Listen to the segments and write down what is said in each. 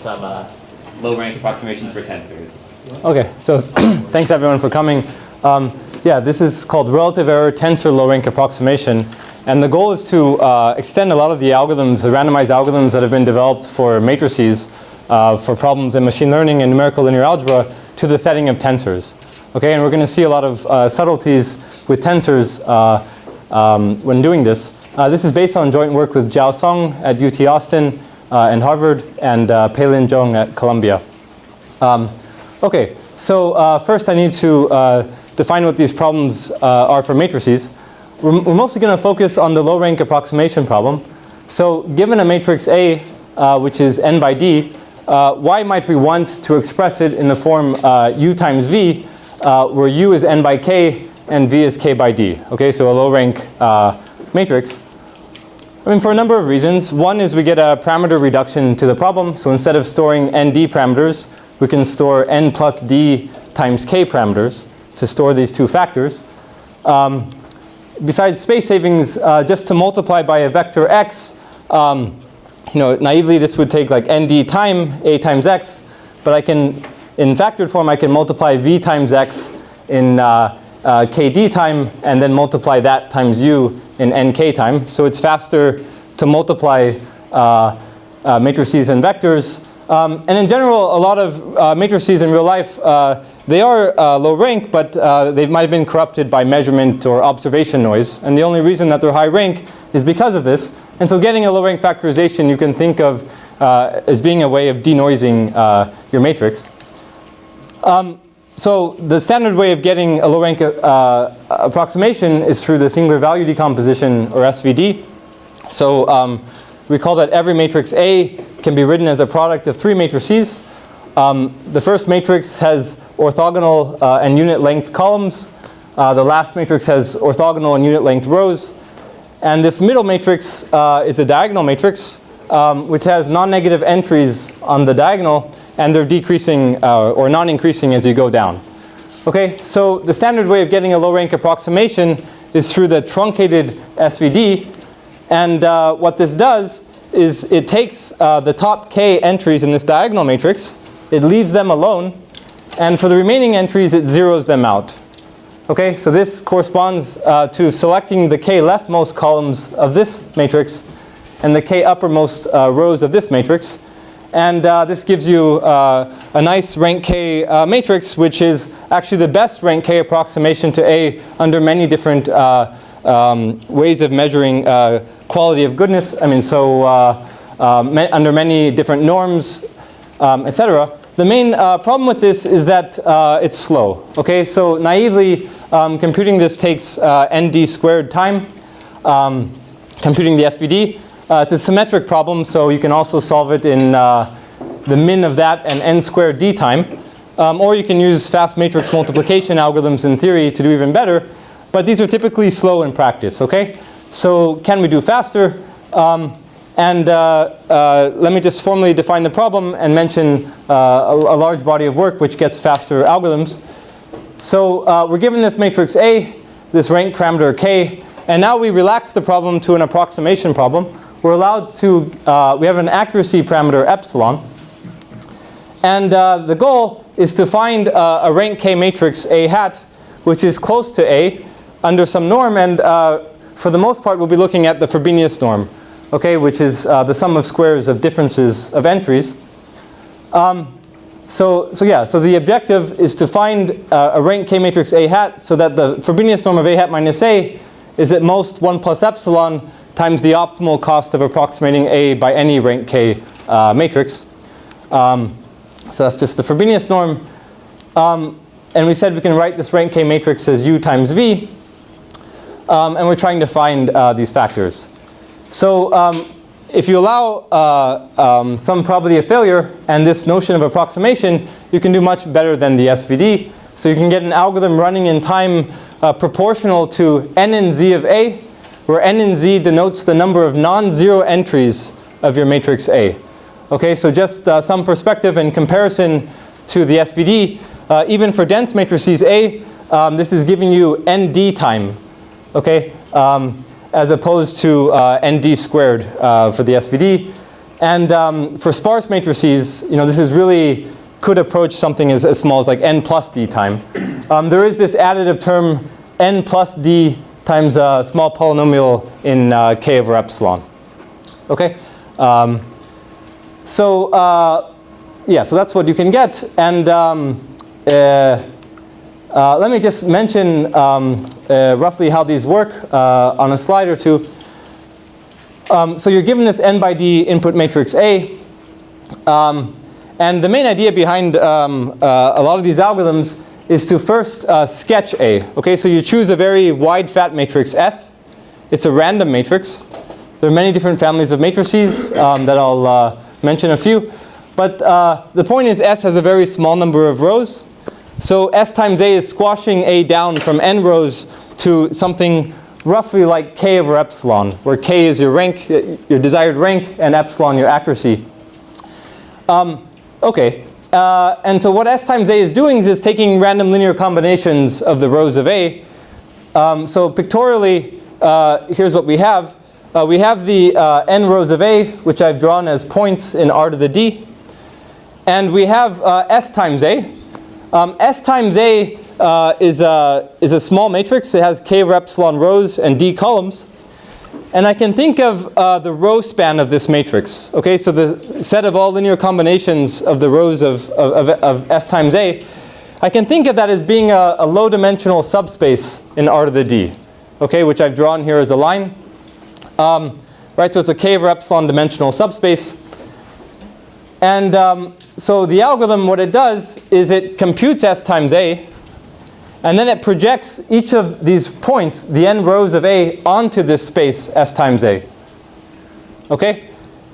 Some low-rank approximations for tensors. Okay, so thanks everyone for coming. Yeah, this is called relative error tensor low-rank approximation. And the goal is to extend a lot of the algorithms, the randomized algorithms that have been developed for matrices for problems in machine learning and numerical linear algebra to the setting of tensors. Okay, and we're going to see a lot of subtleties with tensors when doing this. This is based on joint work with Jiao Song at UT Austin and Harvard and Peilin Zhong at Columbia. Okay, so first I need to define what these problems are for matrices. We're mostly going to focus on the low-rank approximation problem. So given a matrix A, which is n by d, why might we want to express it in the form u times v, where u is n by k and v is k by d? Okay, so a low-rank matrix. I mean, for a number of reasons. One is we get a parameter reduction to the problem. So instead of storing nd parameters, we can store n plus d times k parameters to store these two factors. Besides space savings, just to multiply by a vector x, naively this would take like nd time a times x, but I can, in factored form, I can multiply v times x in kd time and then multiply that times u in nk time. So it's faster to multiply matrices and vectors. And in general, a lot of matrices in real life, they are low rank, but they might have been corrupted by measurement or observation noise. And the only reason that they're high rank is because of this. And so getting a low rank factorization you can think of as being a way of denoising your matrix. So the standard way of getting a low rank approximation is through the singular value decomposition, or SVD. So recall that every matrix A can be written as a product of three matrices. The first matrix has orthogonal and unit length columns. The last matrix has orthogonal and unit length rows. And this middle matrix is a diagonal matrix, which has non-negative entries on the diagonal, and they're decreasing or non-increasing as you go down. Okay, so the standard way of getting a low-rank approximation is through the truncated SVD. And what this does is it takes the top k entries in this diagonal matrix, it leaves them alone, and for the remaining entries it zeroes them out. Okay, so this corresponds to selecting the k leftmost columns of this matrix and the k uppermost rows of this matrix. And this gives you a nice rank k matrix, which is actually the best rank k approximation to A under many different ways of measuring quality of goodness. I mean, so under many different norms, etc. The main problem with this is that it's slow. Okay, so naively, computing this takes nd squared time. Computing the SVD. It's a symmetric problem, so you can also solve it in the min of that and n squared d time. Or you can use fast matrix multiplication algorithms in theory to do even better. But these are typically slow in practice. Okay, so can we do faster? Let me just formally define the problem and mention a large body of work which gets faster algorithms. So we're given this matrix A, this rank parameter k, and now we relax the problem to an approximation problem. We're allowed to, we have an accuracy parameter epsilon. And the goal is to find a rank k matrix A hat, which is close to A under some norm. And for the most part, we'll be looking at the Frobenius norm, okay, which is the sum of squares of differences of entries. So the objective is to find a rank k matrix A hat so that the Frobenius norm of A hat minus A is at most 1 plus epsilon times the optimal cost of approximating A by any rank k matrix. So that's just the Frobenius norm. And we said we can write this rank k matrix as u times v. And we're trying to find these factors. So if you allow some probability of failure and this notion of approximation, you can do much better than the SVD. So you can get an algorithm running in time proportional to n and z of A, where n and z denotes the number of non-zero entries of your matrix A. Okay, so just some perspective in comparison to the SVD. Even for dense matrices A, this is giving you nd time. Okay, as opposed to nd squared for the SVD. And for sparse matrices, this is really could approach something as small as like n plus d time. There is this additive term n plus d times a small polynomial in k over epsilon. Okay. So that's what you can get. And let me just mention roughly how these work on a slide or two. So you're given this n by d input matrix A. And the main idea behind a lot of these algorithms is to first sketch A. Okay, so you choose a very wide fat matrix S. It's a random matrix. There are many different families of matrices that I'll mention a few. But the point is S has a very small number of rows. So S times A is squashing A down from n rows to something roughly like k over epsilon, where k is your rank, your desired rank, and epsilon your accuracy. Okay, and so what S times A is doing is taking random linear combinations of the rows of A. So pictorially, here's what we have. We have the n rows of A, which I've drawn as points in R to the D. And we have S times A. S times A is a small matrix. It has k over epsilon rows and d columns. And I can think of the row span of this matrix. Okay, so the set of all linear combinations of the rows of S times A, I can think of that as being a low dimensional subspace in R to the D. Okay, which I've drawn here as a line. Right, so it's a k over epsilon dimensional subspace. And so the algorithm, what it does is it computes S times A, and then it projects each of these points, the n rows of A, onto this space S times A. Okay?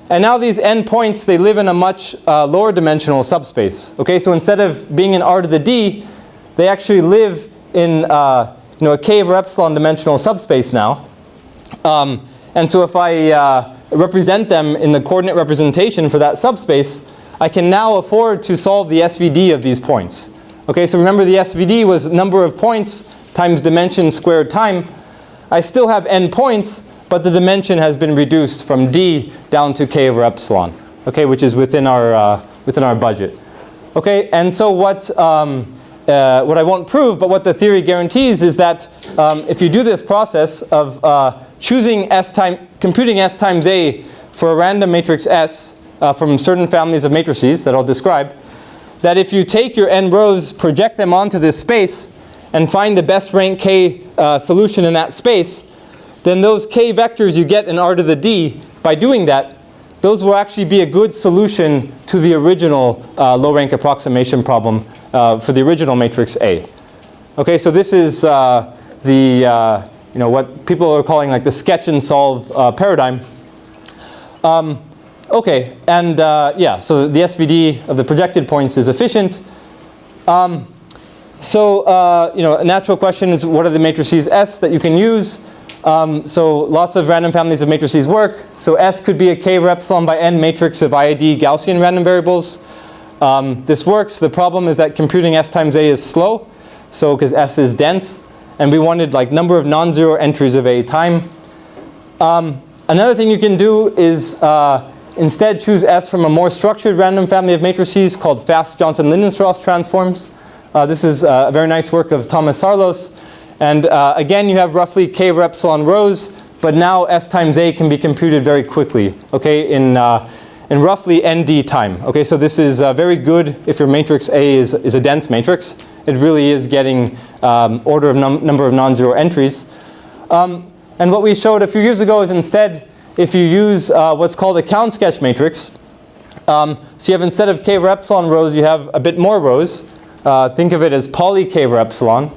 And now these n points, they live in a much lower dimensional subspace. Okay, so instead of being in R to the D, they actually live in a k over epsilon dimensional subspace now. And so if I represent them in the coordinate representation for that subspace, I can now afford to solve the SVD of these points. Okay, so remember the SVD was number of points times dimension squared time. I still have n points, but the dimension has been reduced from d down to k over epsilon. Okay, which is within our budget. Okay, and so what I won't prove, but what the theory guarantees is that if you do this process of computing S times A for a random matrix S from certain families of matrices that I'll describe, that if you take your n rows, project them onto this space, and find the best rank k solution in that space, then those k vectors you get in R to the D, by doing that, those will actually be a good solution to the original low rank approximation problem for the original matrix A. Okay, so this is what people are calling like the sketch and solve paradigm. Okay, and so the SVD of the projected points is efficient. A natural question is, what are the matrices S that you can use? So lots of random families of matrices work. So S could be a k over epsilon by n matrix of IID Gaussian random variables. This works. The problem is that computing S times A is slow, so because S is dense, and we wanted like number of non-zero entries of A time. Another thing you can do is instead choose S from a more structured random family of matrices called fast Johnson-Lindenstrauss transforms. This is a very nice work of Thomas Sarlos. And again, you have roughly k over epsilon rows, but now S times A can be computed very quickly, okay, in roughly nd time. Okay, so this is very good if your matrix A is a dense matrix. It really is getting order of number of non-zero entries. And what we showed a few years ago is instead, if you use what's called a count sketch matrix, so you have instead of k over epsilon rows, you have a bit more rows. Think of it as poly k over epsilon.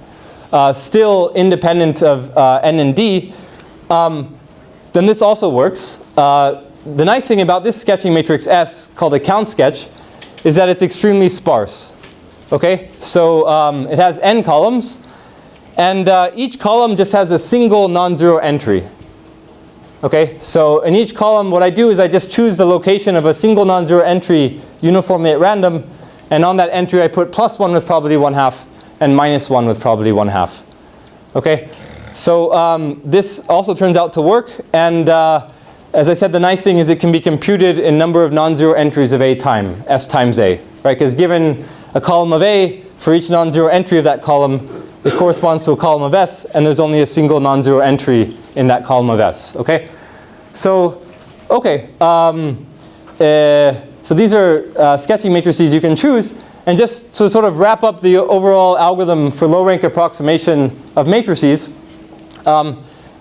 Still independent of n and d, then this also works. The nice thing about this sketching matrix S, called a count sketch, is that it's extremely sparse. Okay, so it has n columns, and each column just has a single non-zero entry. Okay, so in each column, what I do is I just choose the location of a single non-zero entry uniformly at random, and on that entry I put +1 with probability 1/2 and -1 with probability 1/2. Okay, so this also turns out to work, and as I said, the nice thing is it can be computed in number of non-zero entries of A time, S times A, right? Because given a column of A, for each non-zero entry of that column, it corresponds to a column of S, and there's only a single non-zero entry in that column of S, okay? So, okay, so these are sketching matrices you can choose. And just to sort of wrap up the overall algorithm for low-rank approximation of matrices,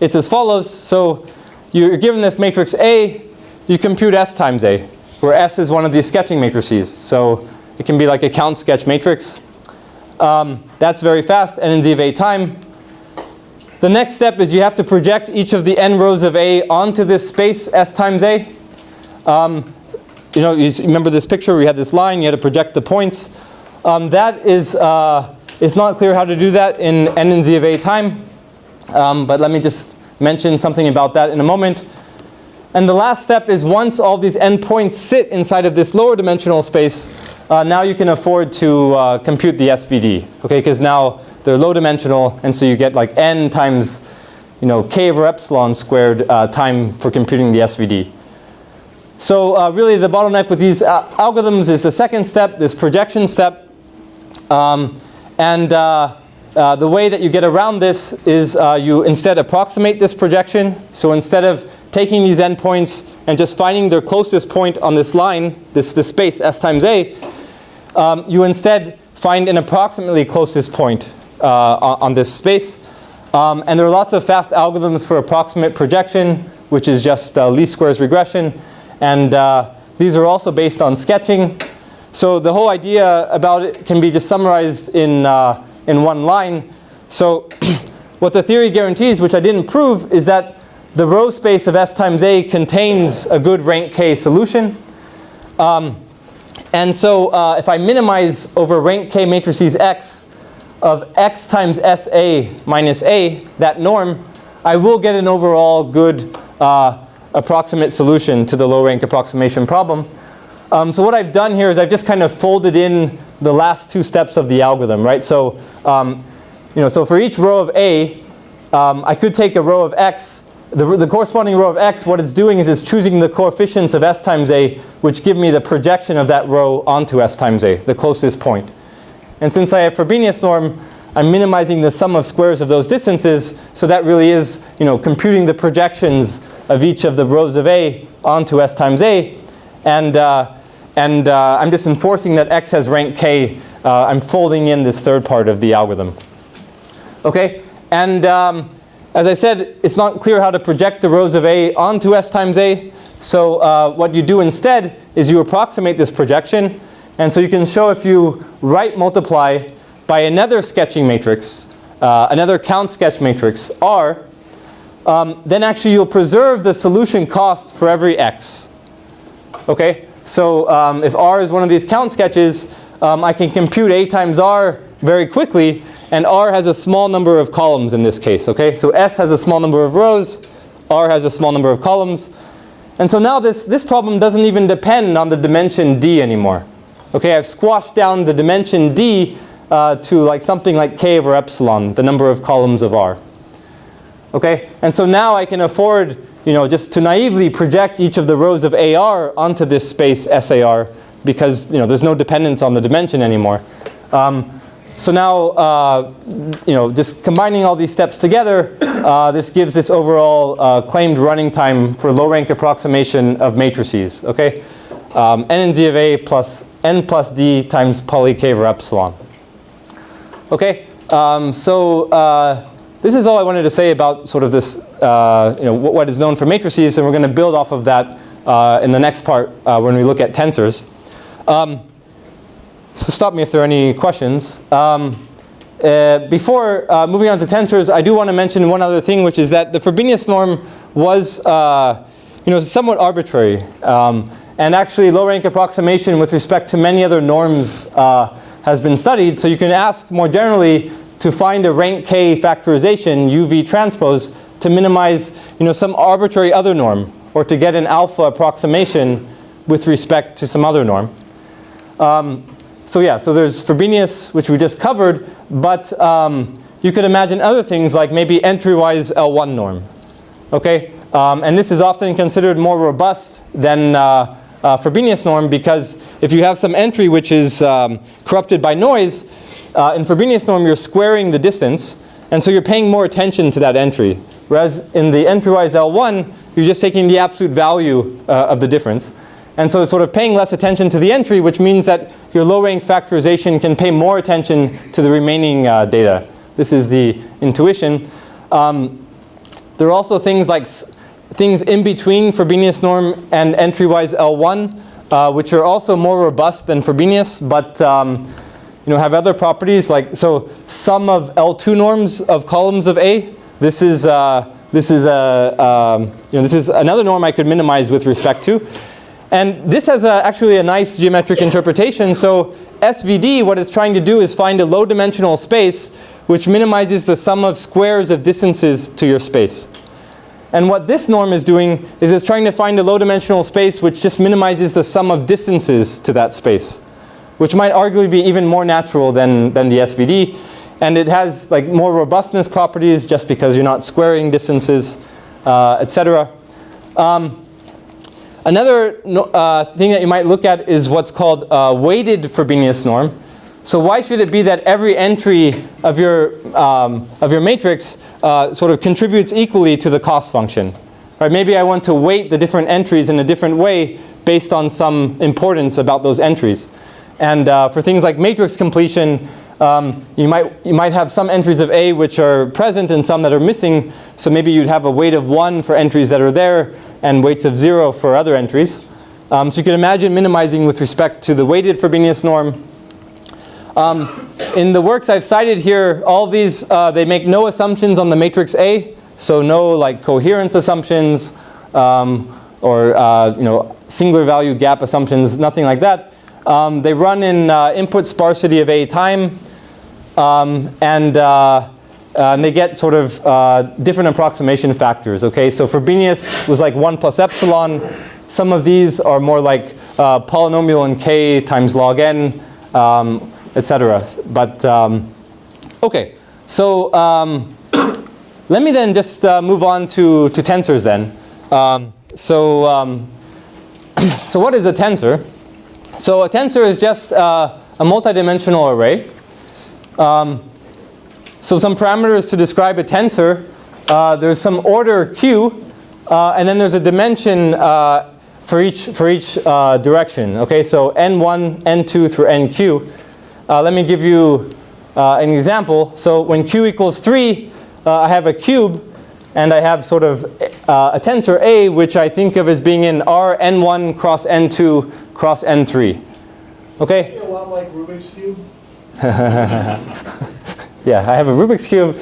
it's as follows. So you're given this matrix A, you compute S times A, where S is one of these sketching matrices. So it can be like a count sketch matrix. That's very fast, n in z of A time. The next step is you have to project each of the n rows of A onto this space S times A. You know, you remember this picture, we had this line, you had to project the points. That is, it's not clear how to do that in n in z of A time. But let me just mention something about that in a moment. And the last step is once all these n points sit inside of this lower dimensional space, now you can afford to compute the SVD, okay? Because now they're low dimensional, and so you get like n times, you know, k over epsilon squared time for computing the SVD. So really the bottleneck with these algorithms is the second step, this projection step. The way that you get around this is you instead approximate this projection. So instead of taking these endpoints and just finding their closest point on this line, this space S times A, you instead find an approximately closest point on this space. And there are lots of fast algorithms for approximate projection, which is just least squares regression. And these are also based on sketching. So the whole idea about it can be just summarized in one line. So what the theory guarantees, which I didn't prove, is that the row space of S times A contains a good rank K solution. And so if I minimize over rank K matrices X of X times SA minus A, that norm, I will get an overall good approximate solution to the low rank approximation problem. So what I've done here is I've just kind of folded in the last two steps of the algorithm, right? So, you know, so for each row of A, I could take a row of X. The corresponding row of X, what it's doing is it's choosing the coefficients of S times A, which give me the projection of that row onto S times A, the closest point. And since I have Frobenius norm, I'm minimizing the sum of squares of those distances. So that really is, you know, computing the projections of each of the rows of A onto S times A. And I'm just enforcing that X has rank K. I'm folding in this third part of the algorithm. Okay, and as I said, it's not clear how to project the rows of A onto S times A. So what you do instead is you approximate this projection. And so you can show if you right multiply by another sketching matrix, another count sketch matrix, R, then actually you'll preserve the solution cost for every X. Okay, so if R is one of these count sketches, I can compute A times R very quickly, and R has a small number of columns in this case. Okay, so S has a small number of rows, R has a small number of columns, and so now this problem doesn't even depend on the dimension D anymore. Okay, I've squashed down the dimension D to like something like K over epsilon, the number of columns of R. Okay, and so now I can afford, you know, just to naively project each of the rows of AR onto this space SAR, because, you know, there's no dependence on the dimension anymore. So now, you know, just combining all these steps together, this gives this overall claimed running time for low rank approximation of matrices. Okay, n in z of A plus n plus d times poly k over epsilon. Okay, so this is all I wanted to say about sort of this, you know, what is known for matrices, and we're going to build off of that in the next part when we look at tensors. So stop me if there are any questions. Before moving on to tensors, I do want to mention one other thing, which is that the Frobenius norm was, you know, somewhat arbitrary. And actually, low-rank approximation with respect to many other norms has been studied. So you can ask more generally to find a rank K factorization, UV transpose, to minimize, you know, some arbitrary other norm, or to get an alpha approximation with respect to some other norm. So yeah, so there's Frobenius, which we just covered, but you could imagine other things like maybe entry-wise L1 norm. Okay, And this is often considered more robust than Frobenius norm, because if you have some entry which is corrupted by noise, in Frobenius norm you're squaring the distance, and so you're paying more attention to that entry. Whereas in the entry-wise L1, you're just taking the absolute value of the difference. And so it's sort of paying less attention to the entry, which means that your low-rank factorization can pay more attention to the remaining data. This is the intuition. There are also things like things in between Frobenius norm and entry-wise L1, which are also more robust than Frobenius, but have other properties. Like, so sum of L2 norms of columns of A. This is another norm I could minimize with respect to. And this has actually a nice geometric interpretation. So SVD, what it's trying to do is find a low-dimensional space which minimizes the sum of squares of distances to your space. And what this norm is doing is it's trying to find a low-dimensional space which just minimizes the sum of distances to that space, which might arguably be even more natural than the SVD. And it has like more robustness properties just because you're not squaring distances, etc. Another thing that you might look at is what's called a weighted Frobenius norm. So why should it be that every entry of your matrix sort of contributes equally to the cost function? Right? Maybe I want to weight the different entries in a different way based on some importance about those entries. And for things like matrix completion, you might have some entries of A which are present and some that are missing. So maybe you'd have a weight of 1 for entries that are there and weights of 0 for other entries. So you can imagine minimizing with respect to the weighted Frobenius norm. In the works I've cited here, all these, they make no assumptions on the matrix A. So no like coherence assumptions or singular value gap assumptions, nothing like that. They run in input sparsity of A time. And they get sort of different approximation factors. Okay, so Frobenius was like 1 plus epsilon. Some of these are more like polynomial in k times log n, etc. But okay, so let me then just move on to tensors then. So what is a tensor? So a tensor is just a multidimensional array. So some parameters to describe a tensor. There's some order q, and then there's a dimension for each direction. Okay, so n1, n2 through nq. Let me give you an example. So when q equals 3, I have a cube, and I have sort of a tensor A, which I think of as being in R n1 cross n2 cross n3. Okay? A lot like Rubik's Cube. Yeah, I have a Rubik's Cube.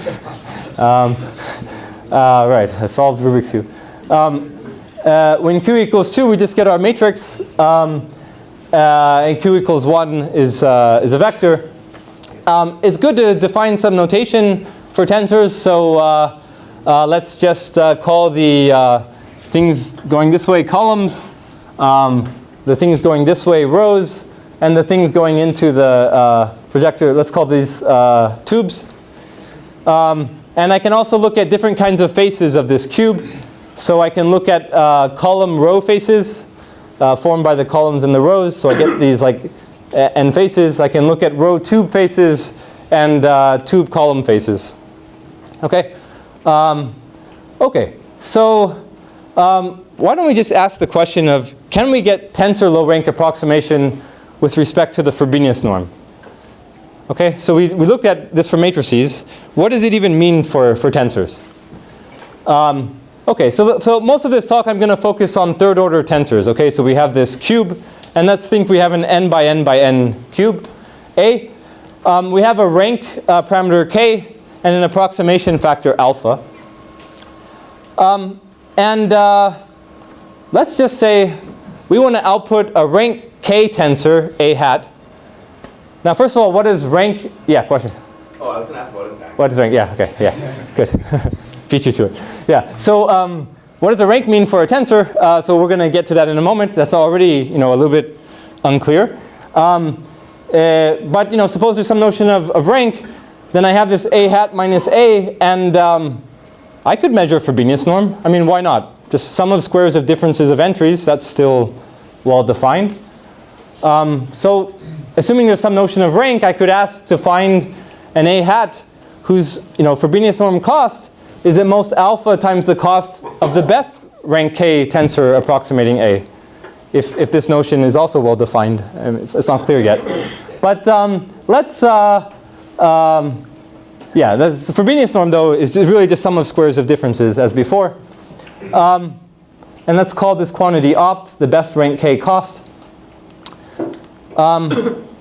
Right, I solved Rubik's Cube. When q equals 2, we just get our matrix. And q equals 1 is a vector. It's good to define some notation for tensors. So let's just call the things going this way columns, the things going this way rows, and the things going into the projector, let's call these tubes. And I can also look at different kinds of faces of this cube. So I can look at column row faces formed by the columns and the rows. So I get these like n faces. I can look at row tube faces and tube column faces. Okay. Okay. So why don't we just ask the question of, can we get tensor low rank approximation with respect to the Frobenius norm? Okay, so we looked at this for matrices. What does it even mean for tensors? Okay, so most of this talk I'm going to focus on third order tensors. Okay, so we have this cube, and let's think we have an n by n cube A. We have a rank parameter k and an approximation factor alpha. Let's just say we want to output a rank k tensor A hat. Now, first of all, what is rank? Yeah, question. Oh, I was going to ask what is rank. What is rank? Yeah, okay, yeah, good. Beat you to it. Yeah, so what does a rank mean for a tensor? So we're going to get to that in a moment. That's already, a little bit unclear. But, suppose there's some notion of rank. Then I have this A hat minus A, and I could measure Frobenius norm. I mean, why not? just sum of squares of differences of entries. That's still well defined. So assuming there's some notion of rank, I could ask to find an A hat whose Frobenius norm cost is at most alpha times the cost of the best rank K tensor approximating A. If this notion is also well defined, it's not clear yet. But let's, the Frobenius norm though is really just sum of squares of differences as before. And let's call this quantity opt, the best rank K cost.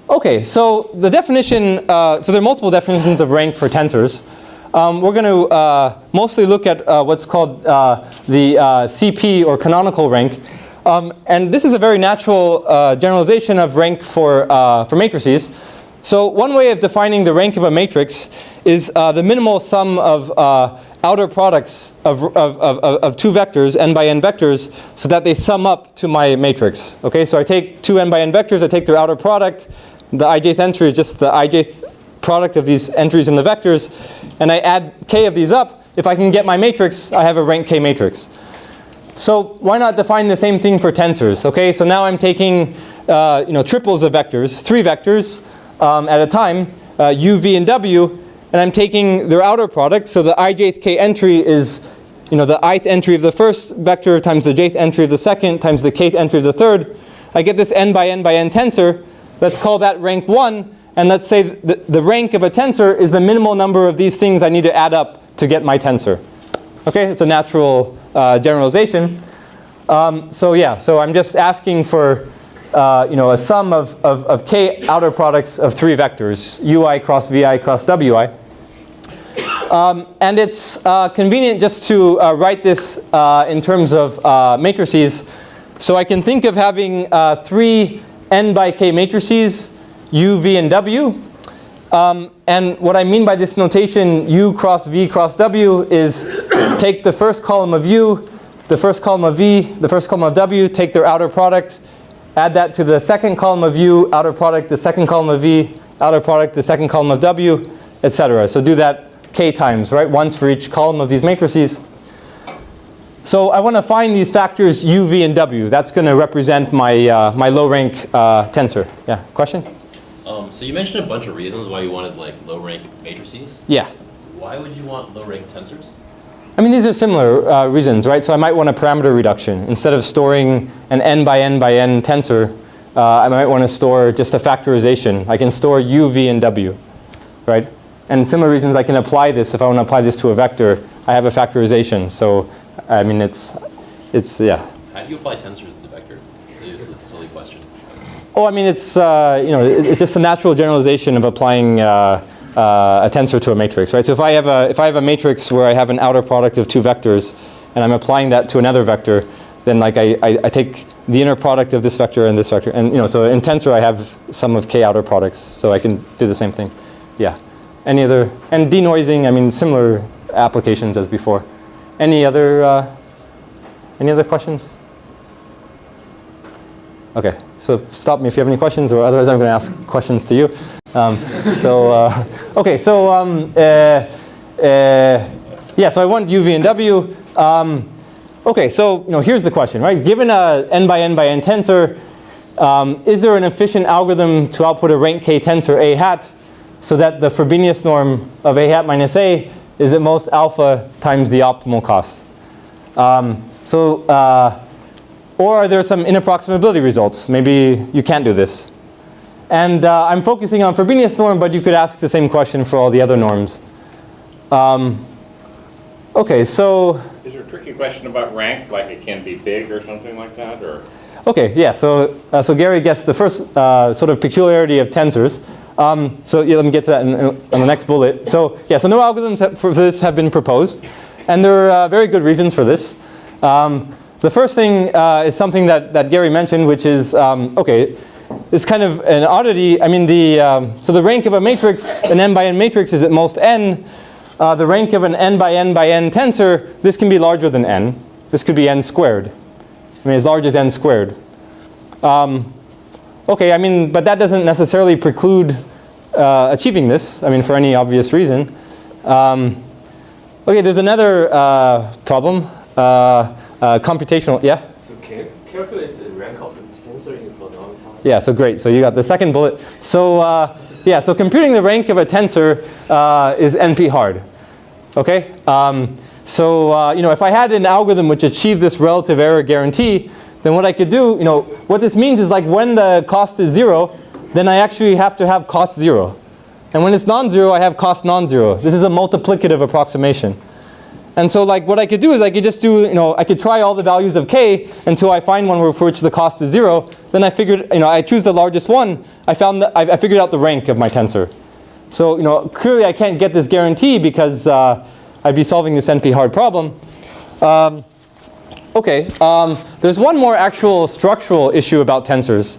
Okay, so the definition, so there are multiple definitions of rank for tensors. We're going to mostly look at what's called the CP or canonical rank. And this is a very natural generalization of rank for matrices. So one way of defining the rank of a matrix is the minimal sum of outer products of two vectors, n by n vectors, so that they sum up to my matrix. Okay, so I take two n by n vectors, I take their outer product. The ijth entry is just the ijth product of these entries in the vectors, and I add k of these up. If I can get my matrix, I have a rank k matrix. So why not define the same thing for tensors? Okay, so now I'm taking triples of vectors, three vectors at a time, u, v, and w, and I'm taking their outer product. So the ijth k entry is the ith entry of the first vector times the jth entry of the second times the kth entry of the third. I get this n by n by n tensor. Let's call that rank 1, and let's say the rank of a tensor is the minimal number of these things I need to add up to get my tensor. Okay, it's a natural generalization. So I'm just asking for a sum of k outer products of three vectors, ui cross vi cross wi. And it's convenient just to write this in terms of matrices. So I can think of having three n by k matrices, u, v, and w. And what I mean by this notation, u cross v cross w, is take the first column of u, the first column of v, the first column of w, take their outer product, add that to the second column of u, outer product, the second column of v, outer product, the second column of w, etc. So do that k times, right? Once for each column of these matrices. So I want to find these factors u, v, and w. That's going to represent my my low rank tensor. Yeah, question? So you mentioned a bunch of reasons why you wanted like low rank matrices. Yeah. Why would you want low rank tensors? I mean, these are similar reasons, right? So I might want a parameter reduction. Instead of storing an n by n by n tensor, I might want to store just a factorization. I can store u, v, and w, right? And similar reasons I can apply this. If I want to apply this to a vector, I have a factorization. So, I mean, it's yeah. How do you apply tensors to vectors? It's a silly question. Oh, I mean, it's it's just a natural generalization of applying a tensor to a matrix, right? So if I have a matrix where I have an outer product of two vectors, and I'm applying that to another vector, then like I take the inner product of this vector and this vector, and so in tensor I have sum of k outer products, so I can do the same thing. Yeah. Any other, and denoising, I mean, similar applications as before. Any other questions? Okay, so stop me if you have any questions, or otherwise I'm going to ask questions to you. Okay, so yeah, so I want u, v, and w. Okay, so here's the question, right? Given a n by n tensor, is there an efficient algorithm to output a rank k tensor a hat, so that the Frobenius norm of a hat minus a is at most alpha times the optimal cost? Or are there some inapproximability results? Maybe you can't do this. And I'm focusing on Frobenius norm, but you could ask the same question for all the other norms. Okay, so... Is there a tricky question about rank, like it can be big or something like that? Or? Okay, yeah, so Gary gets the first sort of peculiarity of tensors. So yeah, let me get to that on the next bullet. So yeah, so no algorithms for this have been proposed. And there are very good reasons for this. The first thing is something that Gary mentioned, which is, okay, it's kind of an oddity. I mean, so the rank of a matrix, an n by n matrix, is at most n. The rank of an n by n tensor, this can be larger than n. This could be n squared. I mean, as large as n squared. Okay, I mean, but that doesn't necessarily preclude achieving this, I mean, for any obvious reason. Okay, there's another problem. computational, yeah? So can you calculate the rank of the tensor in for a long time? Yeah, so great. So you got the second bullet. So yeah, so computing the rank of a tensor is NP hard. Okay? So you know, if I had an algorithm which achieved this relative error guarantee, then what I could do, you know, what this means is like when the cost is 0, then I actually have to have cost 0. And when it's non-zero, I have cost non-zero. This is a multiplicative approximation. And so like what I could do is I could just do, you know, I could try all the values of k until I find one for which the cost is 0. Then I figured, you know, I choose the largest one. I found that I figured out the rank of my tensor. So, you know, clearly I can't get this guarantee because I'd be solving this NP-hard problem. Okay, there's one more actual structural issue about tensors.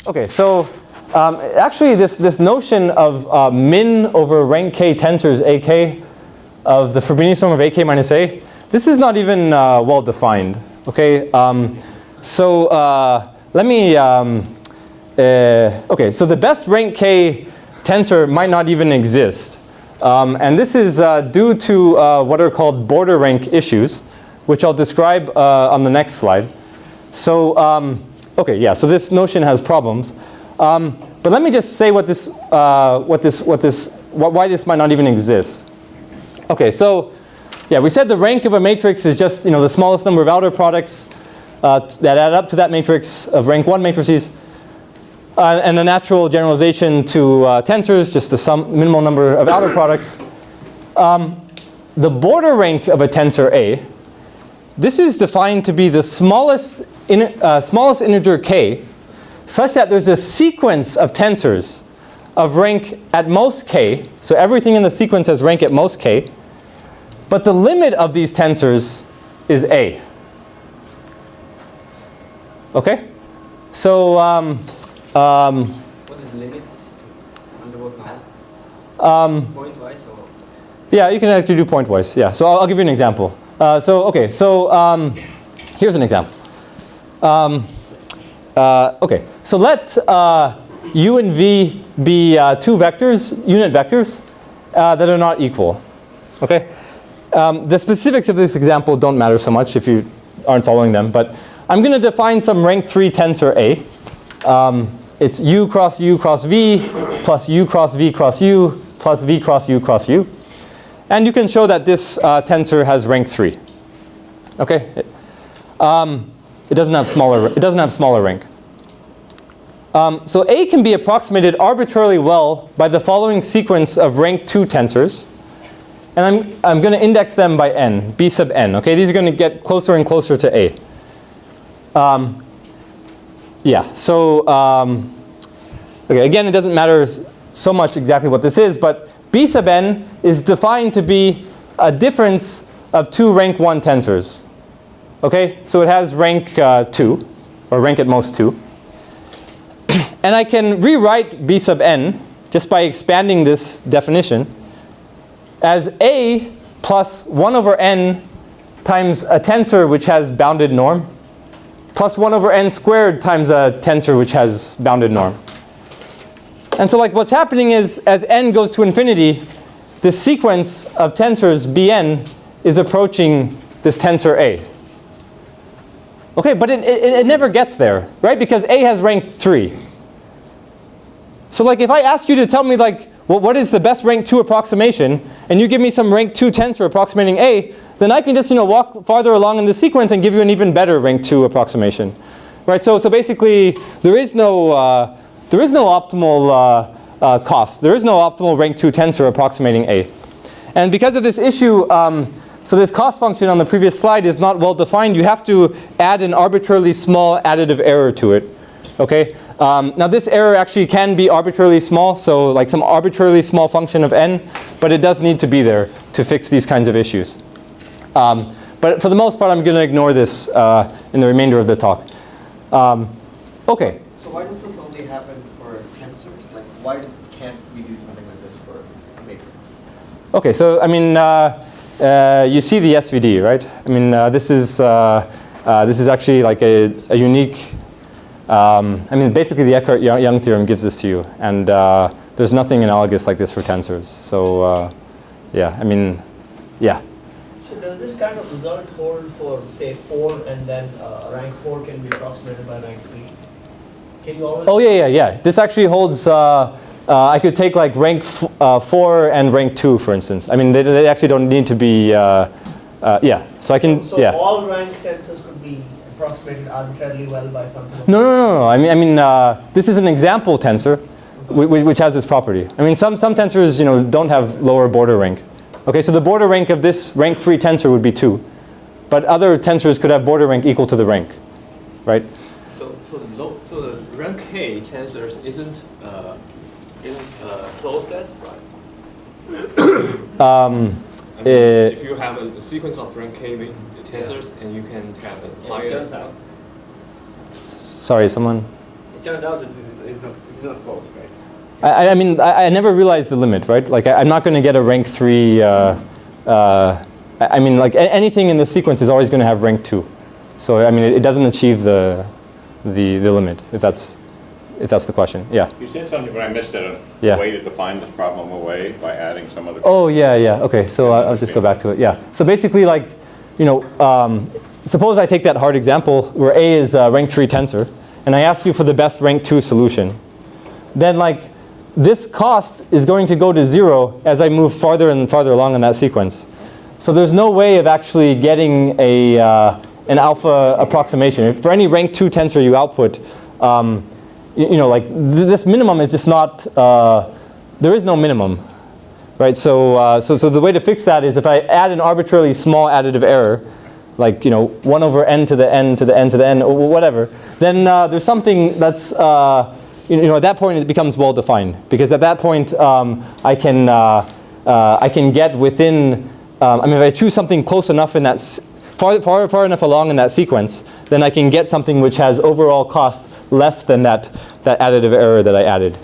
Okay, so actually this notion of min over rank k tensors ak of the Frobenius norm of ak minus a, this is not even well defined. Okay, so let me, okay, so the best rank k tensor might not even exist. And this is due to what are called border rank issues, which I'll describe on the next slide. So, okay, yeah, so this notion has problems. But let me just say why this might not even exist. Okay, so yeah, we said the rank of a matrix is just, you know, the smallest number of outer products that add up to that matrix of rank 1 matrices. And the natural generalization to tensors, just the minimal number of outer products. The border rank of a tensor A, this is defined to be the smallest integer k, such that there's a sequence of tensors of rank at most k. So everything in the sequence has rank at most k. But the limit of these tensors is A. Okay? So what is the limit? Under what now? Point-wise or? yeah, you can actually do point-wise. Yeah, so I'll give you an example. Okay, so here's an example. Okay, so let u and v be two vectors, unit vectors, that are not equal. Okay? The specifics of this example don't matter so much if you aren't following them, but I'm going to define some rank 3 tensor A. It's u cross v plus u cross v cross u plus v cross u cross u. And you can show that this tensor has rank 3. Okay? It doesn't have smaller rank. So A can be approximated arbitrarily well by the following sequence of rank 2 tensors. And I'm going to index them by n, b sub n. Okay, these are going to get closer and closer to A. Yeah, so okay, again, it doesn't matter so much exactly what this is, but b sub n is defined to be a difference of two rank 1 tensors. Okay, so it has rank 2, or rank at most 2. And I can rewrite b sub n just by expanding this definition as A plus 1 over n times a tensor which has bounded norm plus 1 over n squared times a tensor which has bounded norm. And so like what's happening is as n goes to infinity, this sequence of tensors Bn is approaching this tensor A. Okay, but it never gets there, right? Because A has rank 3. So like if I ask you to tell me like what is the best rank 2 approximation, and you give me some rank 2 tensor approximating A, then I can just, you know, walk farther along in the sequence and give you an even better rank 2 approximation, right? So basically there is no optimal cost. There is no optimal rank 2 tensor approximating A. And because of this issue, so this cost function on the previous slide is not well defined. You have to add an arbitrarily small additive error to it. Okay. Now this error actually can be arbitrarily small, so like some arbitrarily small function of n, but it does need to be there to fix these kinds of issues. But for the most part, I'm going to ignore this in the remainder of the talk. Okay. So why does this only happen for tensors? Like why can't we do something like this for a matrix? Okay, so I mean, you see the SVD, right? I mean, this is actually like a unique. I mean, basically the Eckert-Young theorem gives this to you, and there's nothing analogous like this for tensors. So yeah, I mean, Yeah. So does this kind of result hold for, say, 4 and then rank 4 can be approximated by rank 3? Can you always... Oh, yeah. This actually holds, I could take like rank 4 and rank 2, for instance. I mean, they actually don't need to be, yeah. So I can, so yeah. all rank tensors could be approximated arbitrarily well by something? No. I mean, this is an example tensor, which has this property. I mean, some tensors, don't have lower border rank. Okay, so the border rank of this rank 3 tensor would be 2. But other tensors could have border rank equal to the rank, right? So the rank K tensors isn't closed set, right? If you have a sequence of rank K tensors and you can have a higher... It turns out. Sorry, someone? It turns out that it's not close, right? I mean, I never realized the limit, right? Like, I'm not going to get a rank 3. I mean, like, anything in the sequence is always going to have rank 2. So, I mean, it doesn't achieve the limit, if that's the question. Yeah. You said something, but I missed it. Yeah. A way to define this problem away by adding some other. Oh, yeah. Okay, so I'll just go back to it. Yeah. So basically, like, suppose I take that hard example where A is a rank 3 tensor, and I ask you for the best rank 2 solution. Then, like, this cost is going to go to 0 as I move farther and farther along in that sequence. So there's no way of actually getting an alpha approximation. For any rank 2 tensor you output, like this minimum is just not, there is no minimum, right? So the way to fix that is if I add an arbitrarily small additive error, like 1 over n to the n to the n to the n, or whatever, then there's something that's at that point it becomes well defined, because at that point I can get within. I mean, if I choose something close enough in that far enough along in that sequence, then I can get something which has overall cost less than that additive error that I added.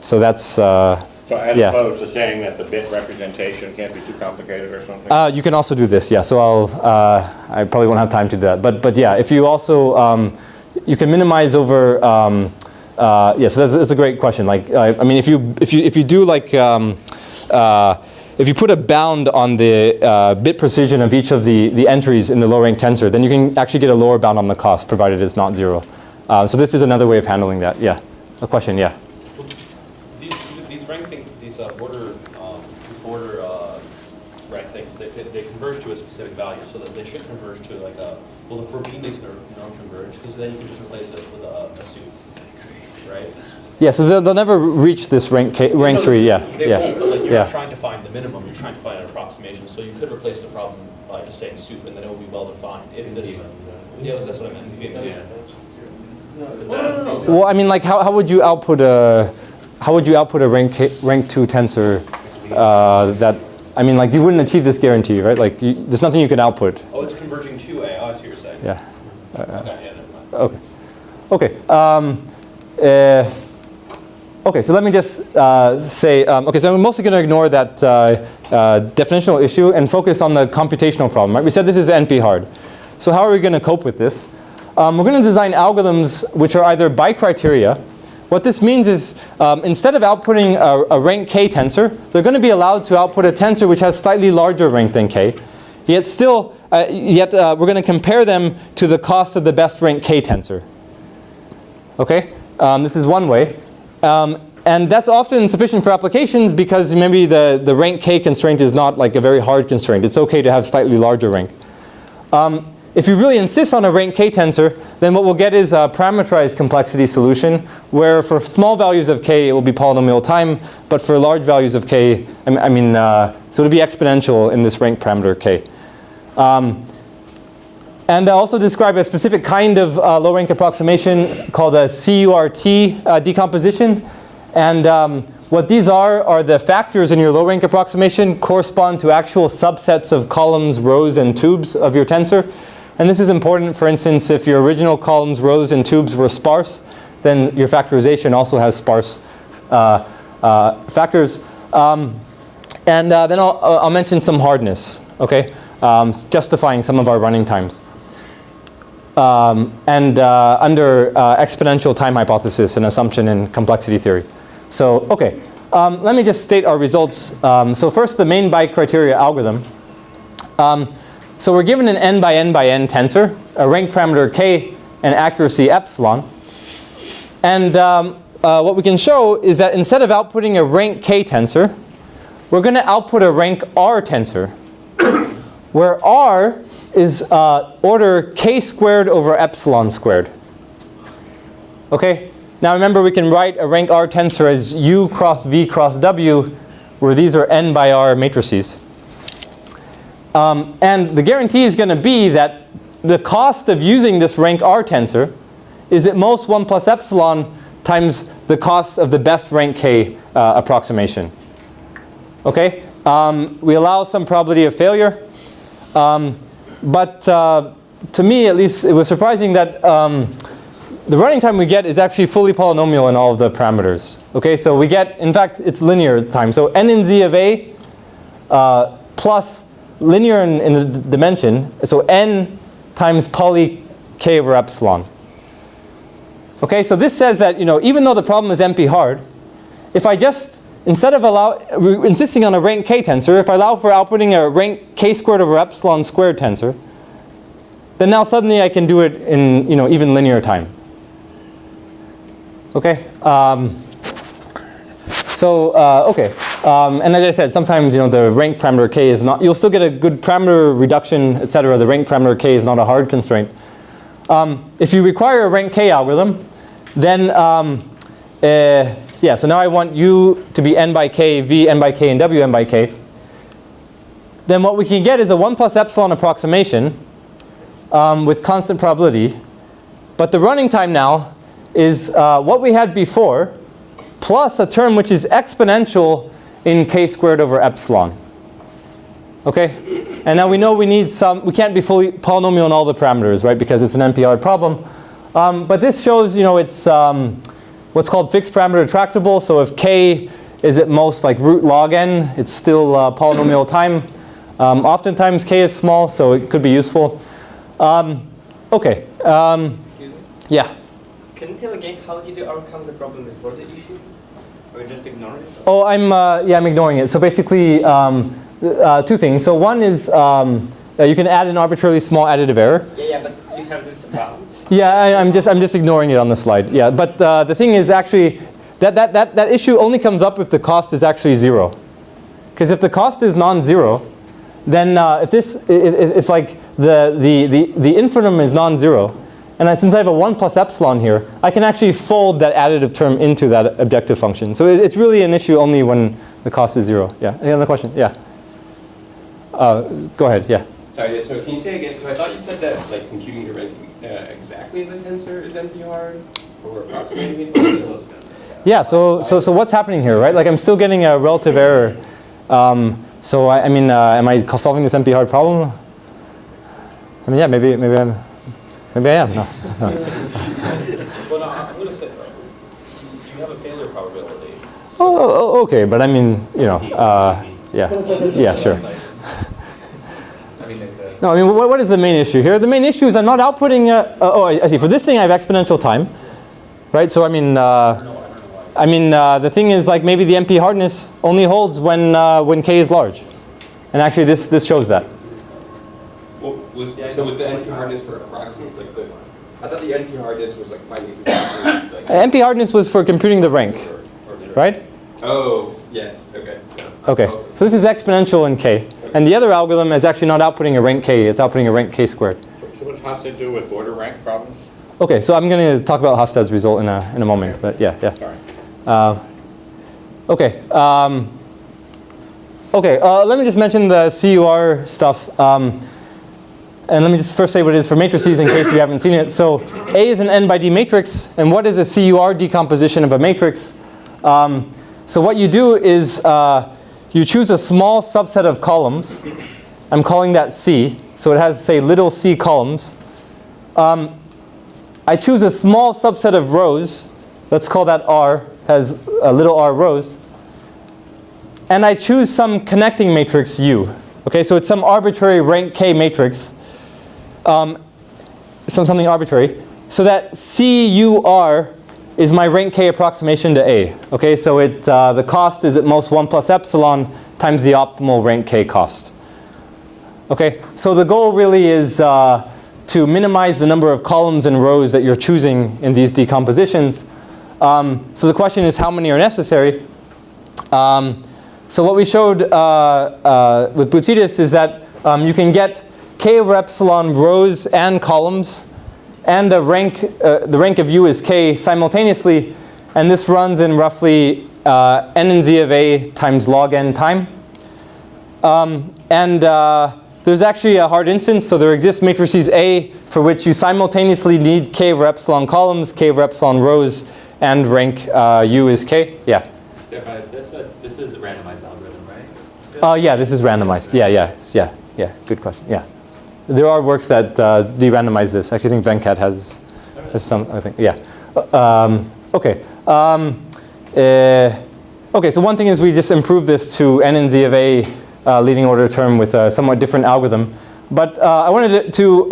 So that's So as opposed to saying that the bit representation can't be too complicated or something. You can also do this. Yeah. So I probably won't have time to do that. But yeah, if you also you can minimize over. Yeah, so that's a great question. Like, I mean, if you do like, if you put a bound on the bit precision of each of the entries in the low rank tensor, then you can actually get a lower bound on the cost, provided it's not 0. So this is another way of handling that. Yeah, a question. Yeah. These border rank things, they converge to a specific value, so that they should converge to like a, well, for Beanleys they're non-converge, because then you can just replace it with a suit. Right? Yeah, so they'll never reach this rank 3. Yeah, they yeah, won't, but like you're yeah. not trying to find the minimum. You're trying to find an approximation. So you could replace the problem by just saying soup, and then it will be well defined. If this, yeah, that's what I meant. Yeah. Well, I mean, like, how would you output a rank 2 tensor that? I mean, like, you wouldn't achieve this guarantee, right? Like, there's nothing you can output. Oh, it's converging to A. Oh, I see what you're saying. Yeah. Okay. Yeah. Never mind. Okay. Okay, so let me just say, okay, so I'm mostly going to ignore that definitional issue and focus on the computational problem, right? We said this is NP hard. So how are we going to cope with this? We're going to design algorithms which are either bi-criteria. What this means is instead of outputting a rank K tensor, they're going to be allowed to output a tensor which has slightly larger rank than K. Yet still, we're going to compare them to the cost of the best rank K tensor. Okay, this is one way. And that's often sufficient for applications because maybe the rank K constraint is not like a very hard constraint. It's okay to have slightly larger rank. If you really insist on a rank K tensor, then what we'll get is a parameterized complexity solution where for small values of K it will be polynomial time, but for large values of K, so it'll be exponential in this rank parameter K. And I'll also describe a specific kind of low rank approximation called a CURT decomposition. And what these are the factors in your low rank approximation correspond to actual subsets of columns, rows, and tubes of your tensor. And this is important, for instance, if your original columns, rows, and tubes were sparse, then your factorization also has sparse factors. And then I'll mention some hardness, okay, justifying some of our running times. Under exponential time hypothesis, an assumption in complexity theory. So, okay, let me just state our results. So first, the main bi-criteria algorithm. So we're given an n by n by n tensor, a rank parameter k, and accuracy epsilon. And what we can show is that instead of outputting a rank k tensor, we're going to output a rank r tensor, where r is order k squared over epsilon squared. Okay? Now remember, we can write a rank r tensor as u cross v cross w, where these are n by r matrices. And the guarantee is going to be that the cost of using this rank r tensor is at most 1 plus epsilon times the cost of the best rank k approximation. Okay? We allow some probability of failure. But to me, at least, it was surprising that the running time we get is actually fully polynomial in all of the parameters. Okay? So we get, in fact, it's linear time. So n in z of a plus linear in the dimension, so n times poly k over epsilon. Okay, so this says that, even though the problem is NP hard, if I just, instead of insisting on a rank k tensor, if I allow for outputting a rank k squared over epsilon squared tensor, then now suddenly I can do it in, even linear time. Okay. Okay. And as I said, sometimes the rank parameter k is not. You'll still get a good parameter reduction, etc. The rank parameter k is not a hard constraint. If you require a rank k algorithm, then so now I want u to be n by k, v n by k, and w n by k. Then what we can get is a 1 plus epsilon approximation with constant probability. But the running time now is what we had before, plus a term which is exponential in k squared over epsilon. Okay? And now we know we can't be fully polynomial in all the parameters, right? Because it's an NP-hard problem. But this shows, it's what's called fixed parameter tractable. So if k is at most like root log n, it's still polynomial time. Oftentimes k is small, so it could be useful. Okay. Excuse me? Yeah. Can you tell again how did you overcome the problem with border issue? Or you just ignore it? Oh, I'm ignoring it. So basically, two things. So one is you can add an arbitrarily small additive error. Yeah, but you have this problem. Yeah, I'm just ignoring it on the slide. Yeah, but the thing is actually that issue only comes up if the cost is actually 0. Because if the cost is non-zero, then if like the infimum is non-zero, and since I have a 1 plus epsilon here, I can actually fold that additive term into that objective function. So it's really an issue only when the cost is 0. Yeah. Any other question? Yeah. Go ahead. Yeah. Sorry. So can you say again? So I thought you said that like computing the rank exactly the tensor is NP-hard or approximating it. Yeah. So what's happening here, right? Like I'm still getting a relative error. So I mean, am I solving this NP-hard problem? I mean, yeah. Maybe I am. No. Well, no, I'm going to say you have a failure probability. So Oh, okay. But I mean, yeah, sure. No, I mean, what is the main issue here? The main issue is I'm not outputting. I see. For this thing, I have exponential time, right? So I mean, the thing is like maybe the NP hardness only holds when k is large, and actually this shows that. Was the NP hardness for approximate I thought the NP hardness was like finding exactly NP hardness was for computing the rank, right? Oh yes, okay. Yeah. Okay, so this is exponential in k, and the other algorithm is actually not outputting a rank k; it's outputting a rank k squared. So what does Hofstede do with border rank problems? Okay, so I'm going to talk about Hofstede's result in a moment, but yeah. Sorry. Okay. Let me just mention the CUR stuff. And let me just first say what it is for matrices in case you haven't seen it. So A is an n by d matrix. And what is a CUR decomposition of a matrix? So what you do is you choose a small subset of columns. I'm calling that C. So it has, say, little c columns. I choose a small subset of rows. Let's call that R. Has little r rows. And I choose some connecting matrix U. Okay, so it's some arbitrary rank k matrix. Something arbitrary, so that CUR is my rank k approximation to A. Okay, so the cost is at most 1 plus epsilon times the optimal rank k cost. Okay, so the goal really is to minimize the number of columns and rows that you're choosing in these decompositions. So the question is how many are necessary? So what we showed with Boutsidis is that you can get k over epsilon rows and columns, and the rank of u is k simultaneously, and this runs in roughly n and z of a times log n time. There's actually a hard instance, so there exists matrices A for which you simultaneously need k over epsilon columns, k over epsilon rows, and rank u is k. Yeah. This is a randomized algorithm, right? Yeah, this is randomized. Yeah. Good question. Yeah. There are works that de-randomize this. Actually, I think Venkat has some. I think. Yeah. Okay. Okay. So one thing is we just improve this to n and z of a leading order term with a somewhat different algorithm. But I wanted to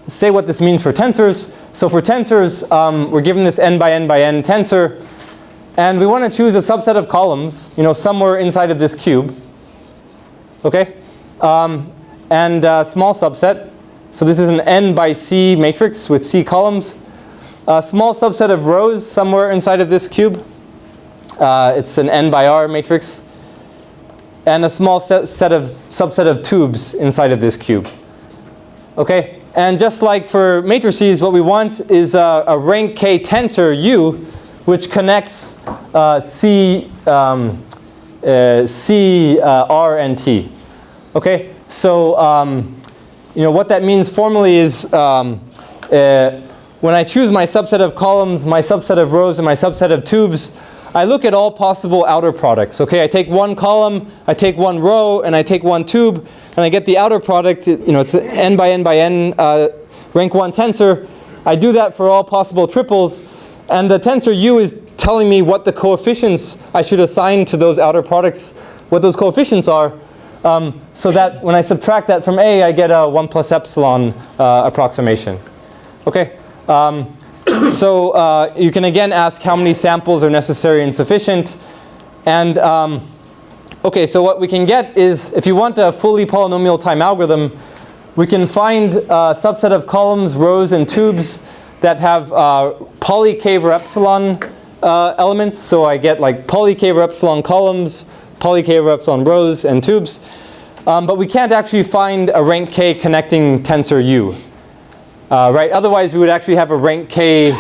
say what this means for tensors. So for tensors, we're given this n by n tensor, and we want to choose a subset of columns, somewhere inside of this cube. Okay, and a small subset. So this is an n by c matrix with c columns. A small subset of rows somewhere inside of this cube. It's an n by r matrix. And a small subset of tubes inside of this cube. Okay, and just like for matrices, what we want is a rank k tensor U, which connects C, R, and T. Okay, so what that means formally is when I choose my subset of columns, my subset of rows, and my subset of tubes, I look at all possible outer products. Okay, I take one column, I take one row, and I take one tube, and I get the outer product. It's n by n rank 1 tensor. I do that for all possible triples, and the tensor U is telling me what the coefficients I should assign to those outer products, what those coefficients are, so that when I subtract that from A, I get a 1 plus epsilon approximation. Okay. So you can again ask how many samples are necessary and sufficient. And okay, so what we can get is, if you want a fully polynomial time algorithm, we can find a subset of columns, rows, and tubes that have poly k over epsilon elements. So I get like poly k over epsilon columns, poly k over epsilon rows, and tubes. But we can't actually find a rank k connecting tensor U. Right? Otherwise, we would actually have a rank k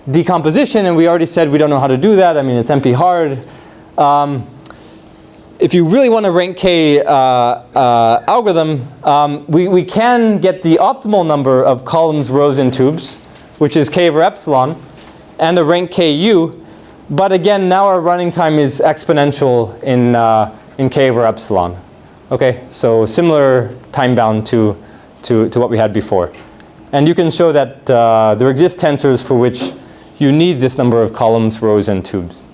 decomposition, and we already said we don't know how to do that. I mean, it's NP hard. If you really want a rank k algorithm, we can get the optimal number of columns, rows, and tubes, which is k over epsilon, and a rank k u. But again, now our running time is exponential in k over epsilon. Okay, so similar time bound to what we had before. And you can show that there exist tensors for which you need this number of columns, rows, and tubes.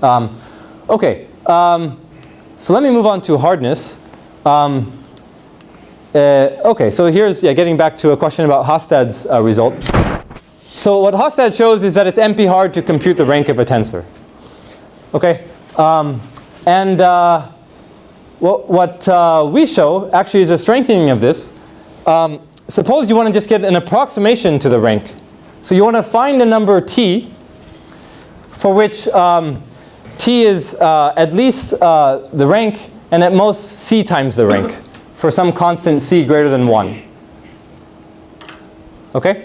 Okay, so let me move on to hardness. Okay, so here's getting back to a question about Hofstede's result. So what Hofstede shows is that it's NP hard to compute the rank of a tensor. Okay, and what we show actually is a strengthening of this. Suppose you want to just get an approximation to the rank. So you want to find a number t for which t is at least the rank and at most c times the rank for some constant c greater than 1. Okay?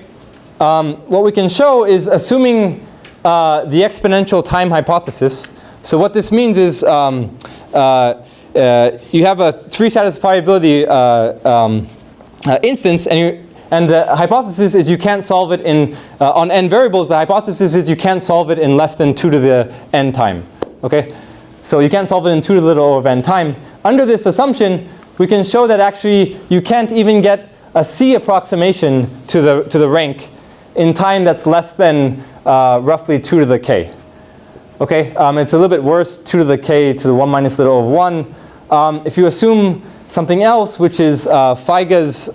What we can show is assuming the exponential time hypothesis. So what this means is you have a 3 satisfiability instance, and the hypothesis is you can't solve it in on n variables. The hypothesis is you can't solve it in less than 2 to the n time. Okay, so you can't solve it in 2 to the O of n time. Under this assumption, we can show that actually you can't even get a c approximation to the rank in time that's less than roughly 2 to the k. Okay, it's a little bit worse, 2 to the k to the 1 minus the O of 1. If you assume something else, which is Feige's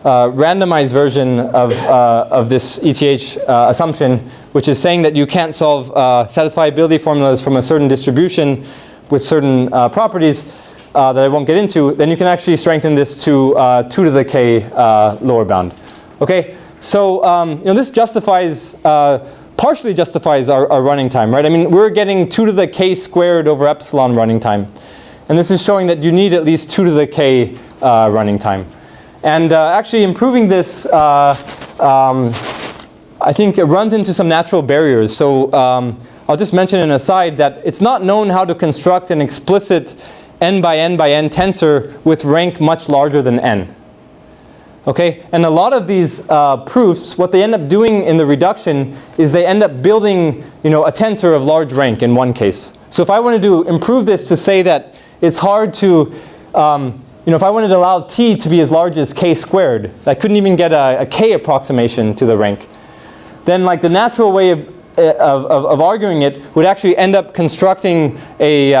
randomized version of this ETH assumption, which is saying that you can't solve satisfiability formulas from a certain distribution with certain properties, that I won't get into, then you can actually strengthen this to 2 to the k lower bound. Okay, so this justifies, partially justifies our running time, right? I mean, we're getting 2 to the k squared over epsilon running time. And this is showing that you need at least 2 to the k running time. And actually improving this, I think it runs into some natural barriers. So I'll just mention an aside that it's not known how to construct an explicit n by n by n tensor with rank much larger than n. Okay, and a lot of these proofs, what they end up doing in the reduction is they end up building, a tensor of large rank in one case. So if I wanted to improve this to say that it's hard to, if I wanted to allow t to be as large as k squared, I couldn't even get a k approximation to the rank. Then like the natural way of arguing it would actually end up constructing a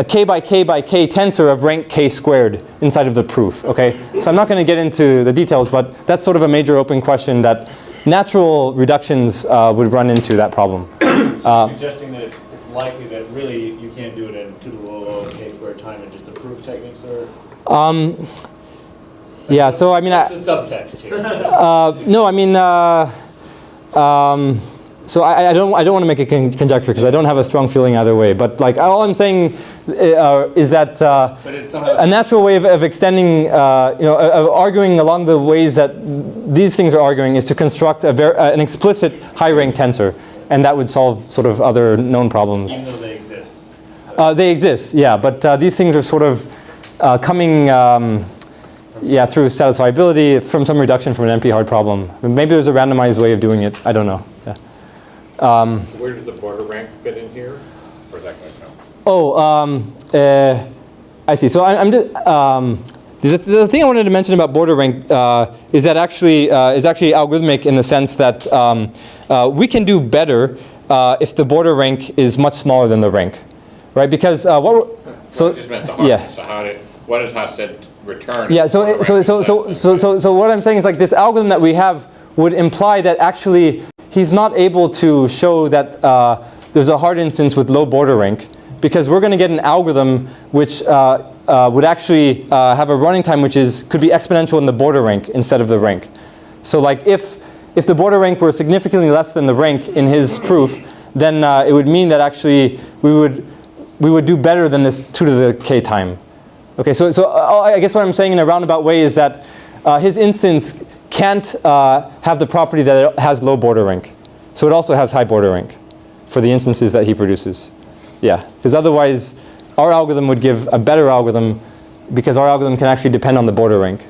k by k by k tensor of rank k squared inside of the proof. Okay, so I'm not going to get into the details, but that's sort of a major open question that natural reductions would run into that problem. So suggesting that it's likely that really you can't do it in 2 to the low k squared time, and just the proof techniques are. Yeah. So I mean, that's the subtext here. no, I mean. So I don't want to make a conjecture because I don't have a strong feeling either way. But like all I'm saying is that a natural way of extending, of arguing along the ways that these things are arguing is to construct an explicit high rank tensor, and that would solve sort of other known problems. Even though they exist. They exist, yeah. But these things are sort of coming. Through satisfiability from some reduction from an NP-hard problem. Maybe there's a randomized way of doing it. I don't know. Yeah. Where does the border rank fit in here? Or is that going to come? Oh, I see. So I'm just, the thing I wanted to mention about border rank is that actually is actually algorithmic in the sense that we can do better if the border rank is much smaller than the rank, right? Because what we're, so I just meant the hard. Yeah. So what does Hofstede return? Yeah. So what I'm saying is like this algorithm that we have would imply that actually he's not able to show that there's a hard instance with low border rank, because we're going to get an algorithm which would actually have a running time which could be exponential in the border rank instead of the rank. So like if the border rank were significantly less than the rank in his proof, then it would mean that actually we would do better than this 2 to the k time. Okay, so I guess what I'm saying in a roundabout way is that his instance can't have the property that it has low border rank. So it also has high border rank for the instances that he produces. Yeah, because otherwise our algorithm would give a better algorithm because our algorithm can actually depend on the border rank.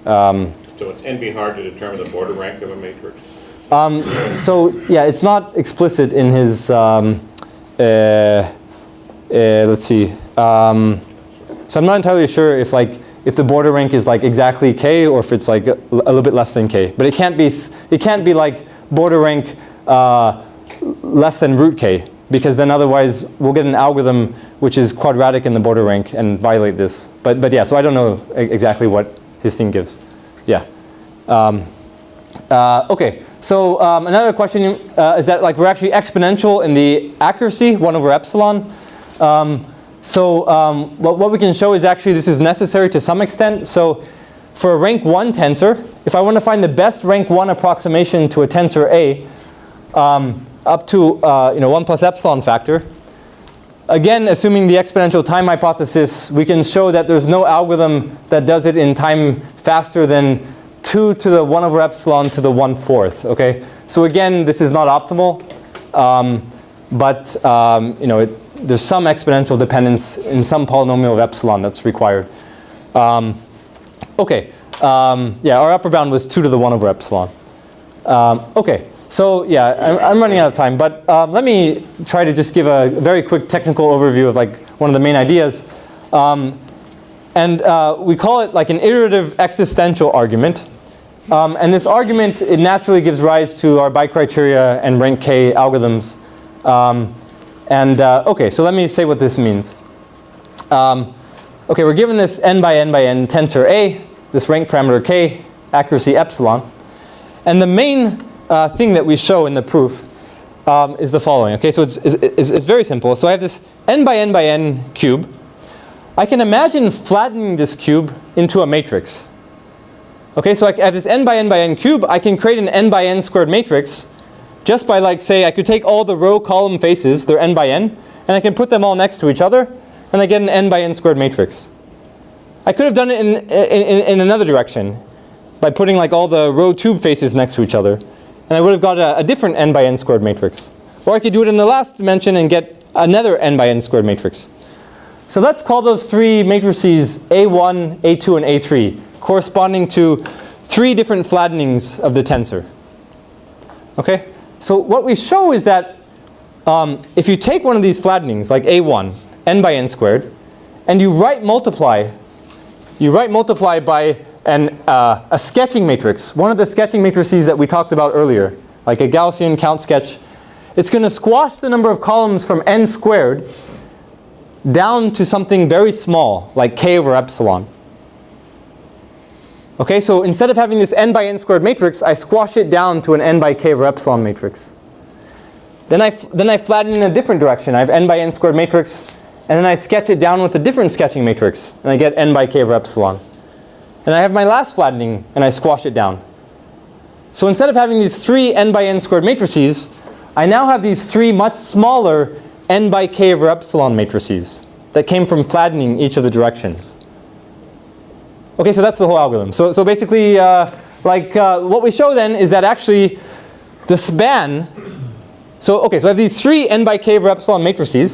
So it's NP-hard to determine the border rank of a matrix? So yeah, it's not explicit in his, let's see. So I'm not entirely sure if the border rank is like exactly k or if it's like a little bit less than k. But it can't be like border rank less than root k, because then otherwise we'll get an algorithm which is quadratic in the border rank and violate this. But yeah, so I don't know exactly what his thing gives. Yeah. Okay. So another question is that like we're actually exponential in the accuracy 1 over epsilon. So what we can show is actually this is necessary to some extent. So for a rank 1 tensor, if I want to find the best rank 1 approximation to a tensor A up to 1 plus epsilon factor, again assuming the exponential time hypothesis, we can show that there's no algorithm that does it in time faster than 2 to the 1 over epsilon to the 1/4. Okay, so again this is not optimal, but there's some exponential dependence in some polynomial of epsilon that's required. Okay, yeah, our upper bound was 2 to the 1 over epsilon. Okay, so yeah, I'm running out of time, but let me try to just give a very quick technical overview of like one of the main ideas. And we call it like an iterative existential argument. And this argument, it naturally gives rise to our bicriteria and rank k algorithms. Okay, so let me say what this means. Okay, we're given this n by n tensor A, this rank parameter k, accuracy epsilon. And the main thing that we show in the proof is the following. Okay, so it's very simple. So I have this n by n cube. I can imagine flattening this cube into a matrix. Okay, so I have this n by n cube. I can create an n by n squared matrix just by, like, say, I could take all the row column faces, they're n by n, and I can put them all next to each other, and I get an n by n squared matrix. I could have done it in another direction by putting, like, all the row tube faces next to each other, and I would have got a different n by n squared matrix. Or I could do it in the last dimension and get another n by n squared matrix. So let's call those three matrices A1, A2, and A3, corresponding to three different flattenings of the tensor. Okay? So what we show is that if you take one of these flattenings, like A1, n by n squared, and you right multiply by a sketching matrix, one of the sketching matrices that we talked about earlier, like a Gaussian count sketch, it's going to squash the number of columns from n squared down to something very small, like k over epsilon. Okay, so instead of having this n by n squared matrix, I squash it down to an n by k over epsilon matrix. Then I flatten in a different direction. I have n by n squared matrix, and then I sketch it down with a different sketching matrix, and I get n by k over epsilon. And I have my last flattening, and I squash it down. So instead of having these three n by n squared matrices, I now have these three much smaller n by k over epsilon matrices that came from flattening each of the directions. Okay, so that's the whole algorithm. So basically, what we show then is that actually the span, so I have these three n by k over epsilon matrices.